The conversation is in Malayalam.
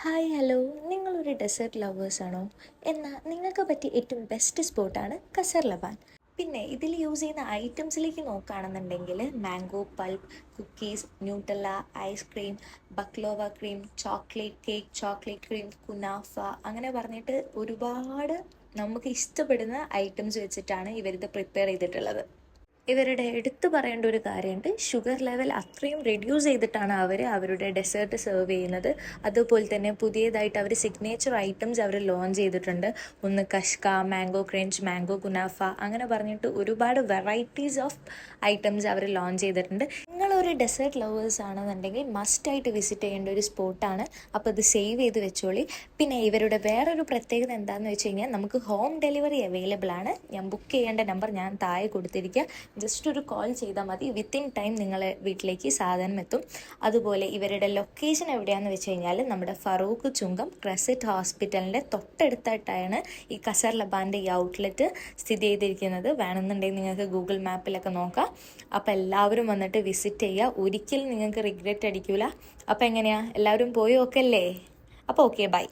ഹായ് ഹലോ, നിങ്ങളൊരു ഡെസേർട്ട് ലവേഴ്സാണോ? എന്നാൽ നിങ്ങൾക്ക് പറ്റിയ ഏറ്റവും ബെസ്റ്റ് സ്പോട്ടാണ് കസർ ലബാൻ. പിന്നെ ഇതിൽ യൂസ് ചെയ്യുന്ന ഐറ്റംസിലേക്ക് നോക്കുകയാണെന്നുണ്ടെങ്കിൽ mango pulp, cookies, Nutella, ice cream, baklava cream, chocolate cake, chocolate cream, kunafa, അങ്ങനെ പറഞ്ഞിട്ട് ഒരുപാട് നമുക്ക് ഇഷ്ടപ്പെടുന്ന ഐറ്റംസ് വെച്ചിട്ടാണ് ഇവരിത് പ്രിപ്പയർ ചെയ്തിട്ടുള്ളത്. ഇവരുടെ എടുത്തു പറയേണ്ട ഒരു കാര്യമുണ്ട്, ഷുഗർ ലെവൽ അത്രയും റെഡ്യൂസ് ചെയ്തിട്ടാണ് അവർ അവരുടെ ഡെസേർട്ട് സെർവ് ചെയ്യുന്നത്. അതുപോലെ തന്നെ പുതിയതായിട്ട് അവർ സിഗ്നേച്ചർ ഐറ്റംസ് അവർ ലോഞ്ച് ചെയ്തിട്ടുണ്ട്. ഒന്ന് കഷ്ക, മാംഗോ ക്രഞ്ച്, മാംഗോ കുനാഫ, അങ്ങനെ പറഞ്ഞിട്ട് ഒരുപാട് വെറൈറ്റീസ് ഓഫ് ഐറ്റംസ് അവർ ലോഞ്ച് ചെയ്തിട്ടുണ്ട്. നിങ്ങളൊരു ഡെസേർട്ട് ലവേഴ്സ് ആണെന്നുണ്ടെങ്കിൽ മസ്റ്റായിട്ട് വിസിറ്റ് ചെയ്യേണ്ട ഒരു സ്പോട്ടാണ്. അപ്പോൾ ഇത് സേവ് ചെയ്ത് വെച്ചോളി. പിന്നെ ഇവരുടെ വേറൊരു പ്രത്യേകത എന്താണെന്ന് വെച്ച് കഴിഞ്ഞാൽ നമുക്ക് ഹോം ഡെലിവറി അവൈലബിൾ ആണ്. ഞാൻ ബുക്ക് ചെയ്യേണ്ട നമ്പർ ഞാൻ താഴെ കൊടുത്തിരിക്കുക. ജസ്റ്റ് ഒരു കോൾ ചെയ്താൽ മതി, വിത്തിൻ ടൈം നിങ്ങളെ വീട്ടിലേക്ക് സാധനം എത്തും. അതുപോലെ ഇവരുടെ ലൊക്കേഷൻ എവിടെയാണെന്ന് വെച്ച് കഴിഞ്ഞാൽ നമ്മുടെ ഫറൂഖ് ചുങ്കം ക്രസറ്റ് ഹോസ്പിറ്റലിൻ്റെ തൊട്ടടുത്തായിട്ടാണ് ഈ കസർ ലബാൻ്റെ ഈ ഔട്ട്ലെറ്റ് സ്ഥിതി ചെയ്തിരിക്കുന്നത്. വേണമെന്നുണ്ടെങ്കിൽ നിങ്ങൾക്ക് ഗൂഗിൾ മാപ്പിലൊക്കെ നോക്കാം. അപ്പോൾ എല്ലാവരും വന്നിട്ട് വിസിറ്റ് ചെയ്യുക, ഒരിക്കലും നിങ്ങൾക്ക് റിഗ്രറ്റ് അടിക്കില്ല. അപ്പോൾ എങ്ങനെയാണ്, എല്ലാവരും പോയി നോക്കല്ലേ? അപ്പോൾ ഓക്കെ, ബൈ.